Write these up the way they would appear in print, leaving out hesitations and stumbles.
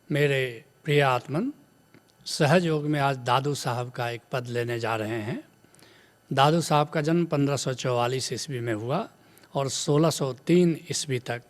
मेरे प्रिय आत्मन, सहज योग में आज दादू साहब का एक पद लेने जा रहे हैं। दादू साहब का जन्म 1544 ईस्वी में हुआ और 1603 ईस्वी तक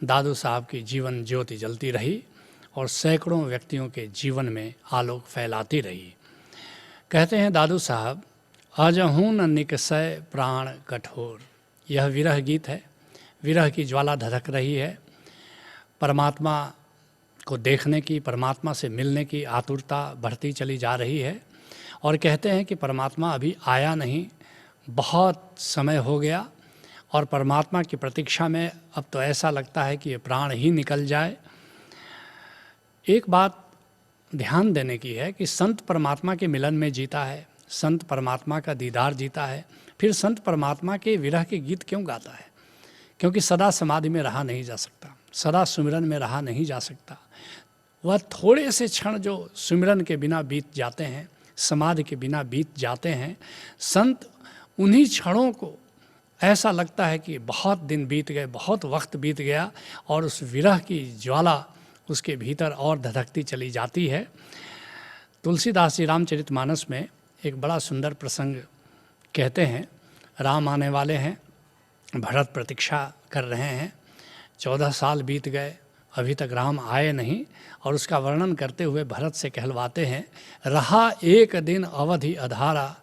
दादू साहब की जीवन ज्योति जलती रही और सैकड़ों व्यक्तियों के जीवन में आलोक फैलाती रही। कहते हैं दादू साहब, अजहूँ न निकसय प्राण कठोर। यह विरह गीत है। विरह की ज्वाला धधक रही है। परमात्मा को देखने की, परमात्मा से मिलने की आतुरता बढ़ती चली जा रही है और कहते हैं कि परमात्मा अभी आया नहीं, बहुत समय हो गया और परमात्मा की प्रतीक्षा में अब तो ऐसा लगता है कि ये प्राण ही निकल जाए। एक बात ध्यान देने की है कि संत परमात्मा के मिलन में जीता है, संत परमात्मा का दीदार जीता है, फिर संत परमात्मा के विरह के गीत क्यों गाता है? क्योंकि सदा समाधि में रहा नहीं जा सकता, सदा सुमिरन में रहा नहीं जा सकता। वह थोड़े से क्षण जो सुमिरन के बिना बीत जाते हैं, समाधि के बिना बीत जाते हैं, संत उन्हीं क्षणों को ऐसा लगता है कि बहुत दिन बीत गए, बहुत वक्त बीत गया और उस विरह की ज्वाला उसके भीतर और धधकती चली जाती है। तुलसीदास जी रामचरितमानस में एक बड़ा सुंदर प्रसंग कहते हैं। राम आने वाले हैं, भरत प्रतीक्षा कर रहे हैं, 14 साल बीत गए, अभी तक राम आए नहीं और उसका वर्णन करते हुए भरत से कहलवाते हैं, रहा एक दिन अवधि अधारा,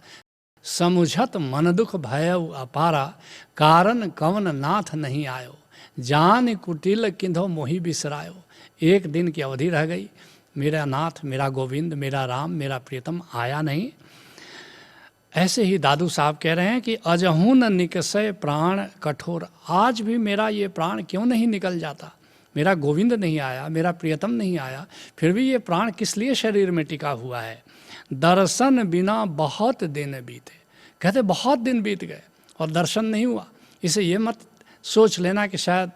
समुझत मन दुख भयउ अपारा, कारण कवन नाथ नहीं आयो, जान कुटिल किंधो मोहि बिसरायो। एक दिन की अवधि रह गई, मेरा नाथ, मेरा गोविंद, मेरा राम, मेरा प्रियतम आया नहीं। ऐसे ही दादू साहब कह रहे हैं कि अजहूँ न निकसय प्राण कठोर। आज भी मेरा ये प्राण क्यों नहीं निकल जाता? मेरा गोविंद नहीं आया, मेरा प्रियतम नहीं आया, फिर भी ये प्राण किस लिए शरीर में टिका हुआ है? दर्शन बिना बहुत दिन बीते। कहते बहुत दिन बीत गए और दर्शन नहीं हुआ। इसे ये मत सोच लेना कि शायद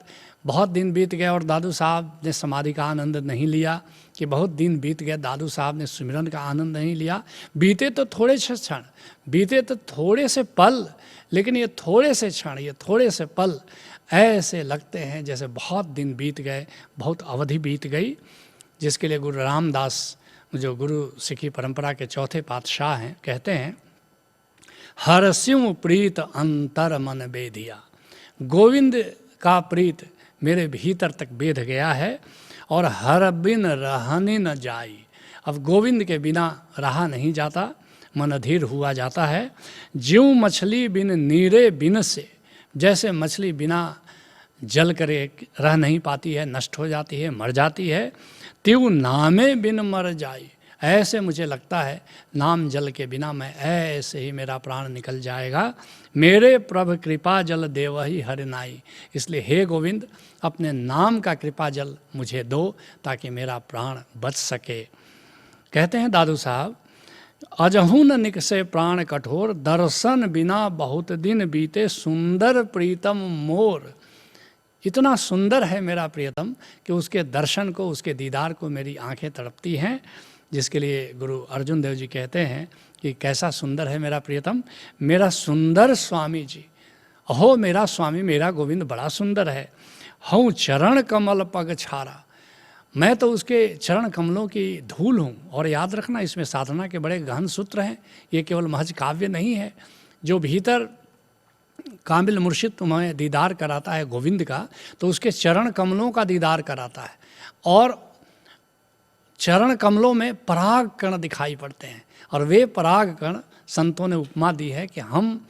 बहुत दिन बीत गए और दादू साहब ने समाधि का आनंद नहीं लिया, कि बहुत दिन बीत गए, दादू साहब ने सुमिरन का आनंद नहीं लिया। बीते तो थोड़े से क्षण, बीते तो थोड़े से पल, लेकिन ये थोड़े से क्षण, ये थोड़े से पल ऐसे लगते हैं जैसे बहुत दिन बीत गए, बहुत अवधि बीत गई। जिसके लिए गुरु रामदास, जो गुरु सिखी परंपरा के चौथे पातशाह हैं, कहते हैं, हरस्यु प्रीत अंतर मन बेधिया। गोविंद का प्रीत मेरे भीतर तक बेध गया है और हर बिन रहने न जाई। अब गोविंद के बिना रहा नहीं जाता, मन अधीर हुआ जाता है। ज्यों मछली बिन नीरे बिन से, जैसे मछली बिना जल करे रह नहीं पाती है, नष्ट हो जाती है, मर जाती है, त्यों नामे बिन मर जाई। ऐसे मुझे लगता है नाम जल के बिना मैं ऐसे ही मेरा प्राण निकल जाएगा। मेरे प्रभु कृपा जल देवही हरिनाई। इसलिए हे गोविंद, अपने नाम का कृपा जल मुझे दो ताकि मेरा प्राण बच सके। कहते हैं दादू साहब, अजहूँ न निकसे प्राण कठोर, दर्शन बिना बहुत दिन बीते, सुंदर प्रीतम मोर। इतना सुंदर है मेरा प्रियतम कि उसके दर्शन को, उसके दीदार को मेरी आंखें तड़पती हैं। जिसके लिए गुरु अर्जुन देव जी कहते हैं कि कैसा सुंदर है मेरा प्रियतम, मेरा सुंदर स्वामी जी। अहो मेरा स्वामी, मेरा गोविंद बड़ा सुंदर है। हूँ चरण कमल पग छारा, मैं तो उसके चरण कमलों की धूल हूँ। और याद रखना, इसमें साधना के बड़े गहन सूत्र हैं। ये केवल महज काव्य नहीं है। जो भीतर कामिल मुर्शिद तुम्हें दीदार कराता है गोविंद का, तो उसके चरण कमलों का दीदार कराता है। और चरण कमलों में पराग कण दिखाई पड़ते हैं और वे पराग कण संतों ने उपमा दी है कि हम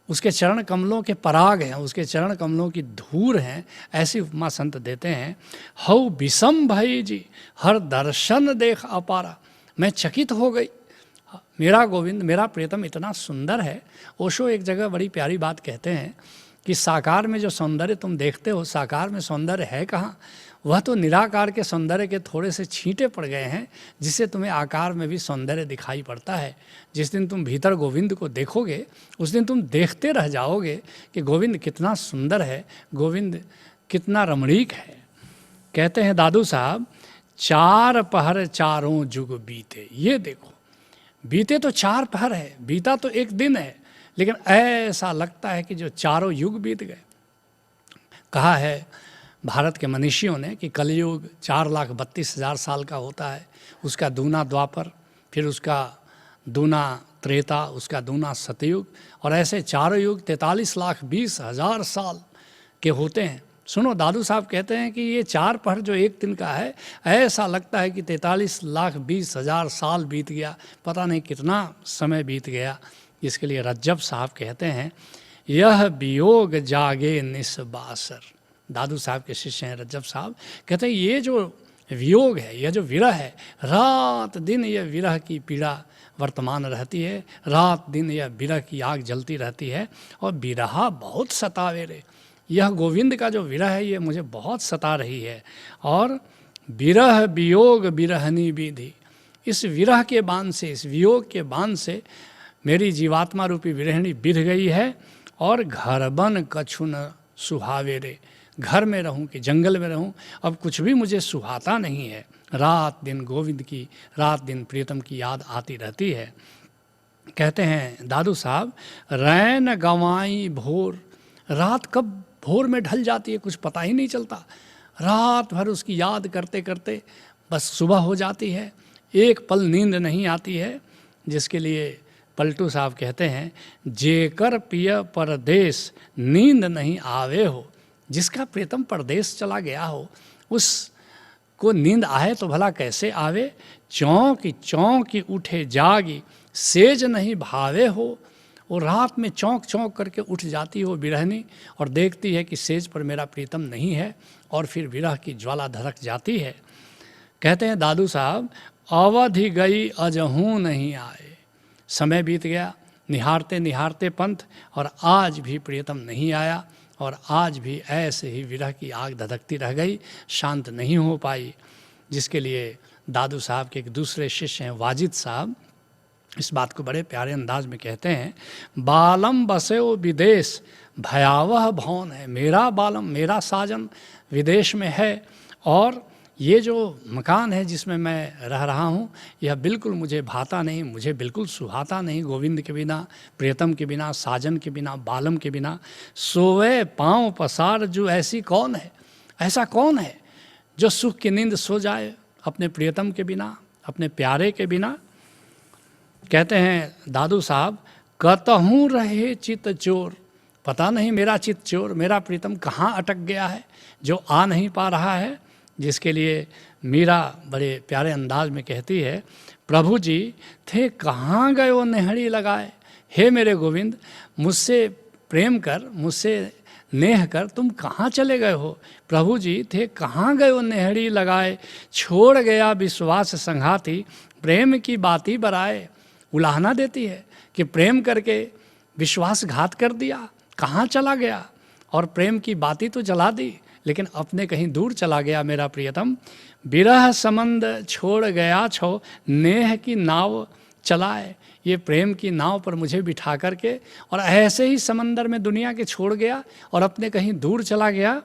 उसके चरण कमलों के पराग हैं, उसके चरण कमलों की धूर हैं। ऐसी उपमा संत देते हैं। हऊ विषम भई जी, हर दर्शन देख अपारा। मैं चकित हो गई, मेरा गोविंद, मेरा प्रियतम इतना सुंदर है। ओशो एक जगह बड़ी प्यारी बात कहते हैं कि साकार में जो सौंदर्य तुम देखते हो, साकार में सौंदर्य है कहाँ? वह तो निराकार के सौंदर्य के थोड़े से छींटे पड़ गए हैं, जिससे तुम्हें आकार में भी सौंदर्य दिखाई पड़ता है। जिस दिन तुम भीतर गोविंद को देखोगे, उस दिन तुम देखते रह जाओगे कि गोविंद कितना सुंदर है, गोविंद कितना रमणीक है। कहते हैं दादू साहब, चार पहर चारों जुग बीते। ये देखो, बीते तो 4 पहर है, बीता तो एक दिन है, लेकिन ऐसा लगता है कि जो चारों युग बीत गए। कहा है भारत के मनीषियों ने कि कलयुग 4,32,000 साल का होता है, उसका दूना द्वापर, फिर उसका दूना त्रेता, उसका दूना सतयुग, और ऐसे चारों युग 43,20,000 साल के होते हैं। सुनो, दादू साहब कहते हैं कि ये 4 पहर जो एक दिन का है, ऐसा लगता है कि 43,20,000 साल बीत गया, पता नहीं कितना समय बीत गया। इसके लिए रज्जब साहब कहते हैं, यह वियोग जागे निस्बासर। दादू साहब के शिष्य हैं रज्जब साहब, कहते हैं ये जो वियोग है, यह जो विरह है, रात दिन यह विरह की पीड़ा वर्तमान रहती है, रात दिन यह विरह की आग जलती रहती है, और विरहा बहुत सतावे रे। यह गोविंद का जो विरह है ये मुझे बहुत सता रही है। और विरह वियोग विरहनी विधि, इस विरह के बांध से, इस वियोग के बांध से मेरी जीवात्मा रूपी विरहिणी बिध गई है। और घर बन कछु न सुहावे रे, घर में रहूं कि जंगल में रहूं, अब कुछ भी मुझे सुहाता नहीं है। रात दिन गोविंद की, रात दिन प्रियतम की याद आती रहती है। कहते हैं दादू साहब, रैन गंवाई भोर, रात कब भोर में ढल जाती है कुछ पता ही नहीं चलता। रात भर उसकी याद करते करते बस सुबह हो जाती है, एक पल नींद नहीं आती है। जिसके लिए पलटू साहब कहते हैं, जेकर पिय परदेश नींद नहीं आवे हो। जिसका प्रियतम परदेश चला गया हो उसको नींद आए तो भला कैसे आवे। चौंकी चौंकी उठे जागी सेज नहीं भावे हो। वो रात में चौंक चौंक करके उठ जाती हो बिरहनी, और देखती है कि सेज पर मेरा प्रीतम नहीं है, और फिर विरह की ज्वाला धड़क जाती है। कहते हैं दादू साहब, अवधि गई अजहूँ नहीं आए। समय बीत गया निहारते निहारते पंथ, और आज भी प्रियतम नहीं आया, और आज भी ऐसे ही विरह की आग धधकती रह गई, शांत नहीं हो पाई। जिसके लिए दादू साहब के एक दूसरे शिष्य हैं वाजिद साहब, इस बात को बड़े प्यारे अंदाज में कहते हैं, बालम बसे वो विदेश भयावह भवन है। मेरा बालम, मेरा साजन विदेश में है, और ये जो मकान है जिसमें मैं रह रहा हूँ यह बिल्कुल मुझे भाता नहीं, मुझे बिल्कुल सुहाता नहीं गोविंद के बिना, प्रियतम के बिना, साजन के बिना, बालम के बिना। सोवे पाँव पसार जो ऐसी कौन है, ऐसा कौन है जो सुख की नींद सो जाए अपने प्रियतम के बिना, अपने प्यारे के बिना। कहते हैं दादू साहब, कतहूँ रहे चित चोर, पता नहीं मेरा चित चोर, मेरा प्रीतम कहाँ अटक गया है जो आ नहीं पा रहा है। जिसके लिए मीरा बड़े प्यारे अंदाज में कहती है, प्रभु जी थे कहाँ गए वो नेहड़ी लगाए। हे मेरे गोविंद, मुझसे प्रेम कर, मुझसे नेह कर तुम कहाँ चले गए हो। प्रभु जी थे कहाँ गए वो नेहड़ी लगाए। छोड़ गया विश्वास संघाती, प्रेम की बाती बराए। उलाहना देती है कि प्रेम करके विश्वासघात कर दिया, कहाँ चला गया, और प्रेम की बाती तो जला दी, लेकिन अपने कहीं दूर चला गया मेरा प्रियतम। बिरह संबंध छोड़ गया छो, नेह की नाव चलाए। ये प्रेम की नाव पर मुझे बिठा करके और ऐसे ही समंदर में दुनिया के छोड़ गया और अपने कहीं दूर चला गया।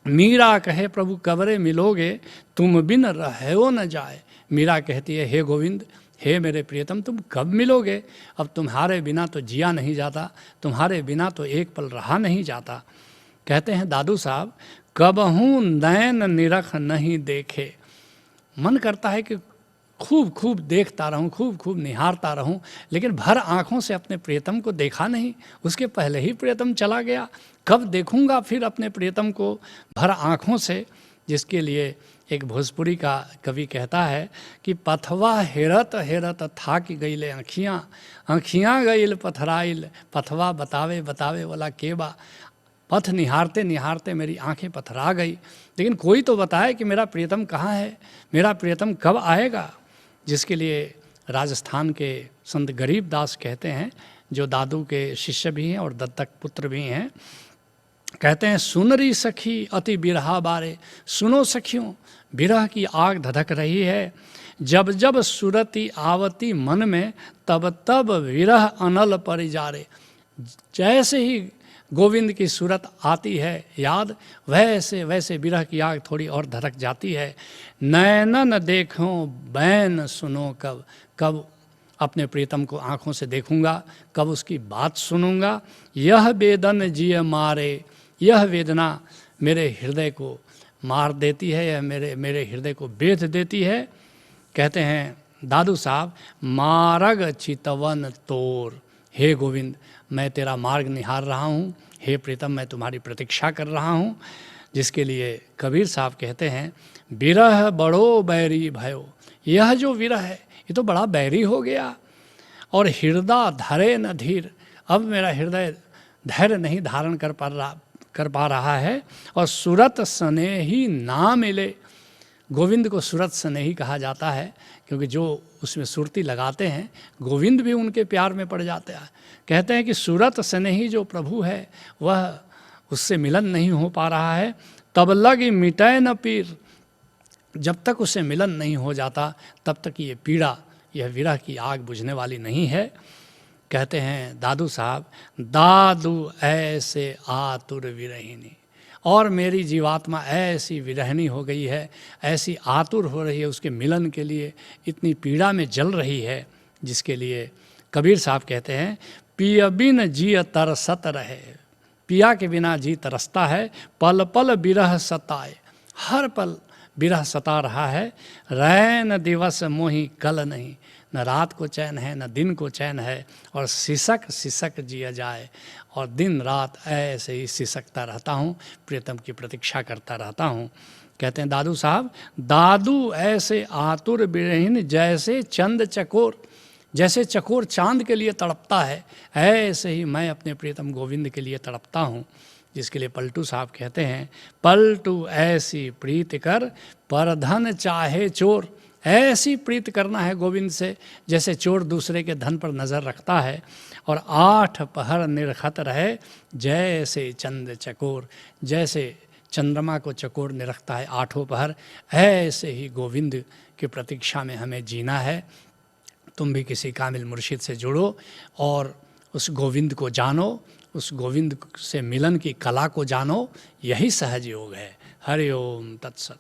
मीरा कहे प्रभु कबरे मिलोगे, तुम बिन रहो न जाए। मीरा कहती है, हे गोविंद, हे मेरे प्रियतम, तुम कब मिलोगे। अब तुम्हारे बिना तो जिया नहीं जाता, तुम्हारे बिना तो एक पल रहा नहीं जाता। कहते हैं दादू साहब, कबहूँ नैन निरख नहीं देखे। मन करता है कि खूब खूब देखता रहूं, खूब खूब निहारता रहूं, लेकिन भर आँखों से अपने प्रियतम को देखा नहीं। उसके पहले ही प्रियतम चला गया, कब देखूंगा फिर अपने प्रियतम को भर आँखों से। जिसके लिए एक भोजपुरी का कवि कहता है कि पथवा हेरत हेरत था कि गईले आँखियाँ, आँखियाँ गईल पथराइल, पथवा बतावे बतावे वाला केबा। पथ निहारते निहारते मेरी आंखें पथरा गई, लेकिन कोई तो बताए कि मेरा प्रियतम कहाँ है, मेरा प्रियतम कब आएगा। जिसके लिए राजस्थान के संत गरीब दास कहते हैं, जो दादू के शिष्य भी हैं और दत्तक पुत्र भी हैं, कहते हैं, सुनरी सखी अति बिरहा बारे। सुनो सखियों, बिरह की आग धधक रही है। जब जब सुरती आवती मन में, तब तब विरह अनल परिजारे। जैसे ही गोविंद की सूरत आती है याद, वैसे वैसे विरह की आग थोड़ी और धड़क जाती है। नैनन देखो बैन सुनो कब, कब अपने प्रीतम को आँखों से देखूंगा, कब उसकी बात सुनूंगा। यह वेदन जिय मारे, यह वेदना मेरे हृदय को मार देती है या मेरे हृदय को बेध देती है। कहते हैं दादू साहब, मार्ग चितवन तोर, हे गोविंद मैं तेरा मार्ग निहार रहा हूँ, हे प्रीतम मैं तुम्हारी प्रतीक्षा कर रहा हूँ। जिसके लिए कबीर साहब कहते हैं विरह बड़ो बैरी भयो, यह जो विरह है ये तो बड़ा बैरी हो गया। और हृदय धरे न धीर, अब मेरा हृदय धैर्य नहीं धारण कर पा रहा है। और सुरत स्नेही ना मिले, गोविंद को सुरत स्नेही कहा जाता है क्योंकि जो उसमें सुरती लगाते हैं गोविंद भी उनके प्यार में पड़ जाते हैं। कहते हैं कि सुरत स्नेही जो प्रभु है वह उससे मिलन नहीं हो पा रहा है। तब लग मिटै न पीर, जब तक उससे मिलन नहीं हो जाता तब तक ये पीड़ा, यह विरह की आग बुझने वाली नहीं है। कहते हैं दादू साहब, दादू ऐसे आतुर विरहिनी, और मेरी जीवात्मा ऐसी विरहनी हो गई है, ऐसी आतुर हो रही है उसके मिलन के लिए, इतनी पीड़ा में जल रही है, जिसके लिए कबीर साहब कहते हैं पिया बिन जी तरसत रहे, पिया के बिना जी तरसता है, पल पल बिरह सताए, हर पल बिरह सता रहा है। रैन दिवस मोही कल नहीं, न रात को चैन है न दिन को चैन है, और सिसक सिसक जिया जाए, और दिन रात ऐसे ही सिसकता रहता हूँ, प्रीतम की प्रतीक्षा करता रहता हूँ। कहते हैं दादू साहब, दादू ऐसे आतुर बिरहीन जैसे चंद चकोर, जैसे चकोर चांद के लिए तड़पता है ऐसे ही मैं अपने प्रीतम गोविंद के लिए तड़पता हूँ। जिसके लिए पलटू साहब कहते हैं पलटू ऐसी प्रीत कर पर धन चाहे चोर, ऐसी प्रीत करना है गोविंद से जैसे चोर दूसरे के धन पर नज़र रखता है। और 8 पहर निरखत रहे जैसे चंद चकोर, जैसे चंद्रमा को चकोर निरखता है 8 पहर, ऐसे ही गोविंद की प्रतीक्षा में हमें जीना है। तुम भी किसी कामिल मुर्शिद से जुड़ो और उस गोविंद को जानो, उस गोविंद से मिलन की कला को जानो, यही सहज योग है। हरि ओम तत्सत।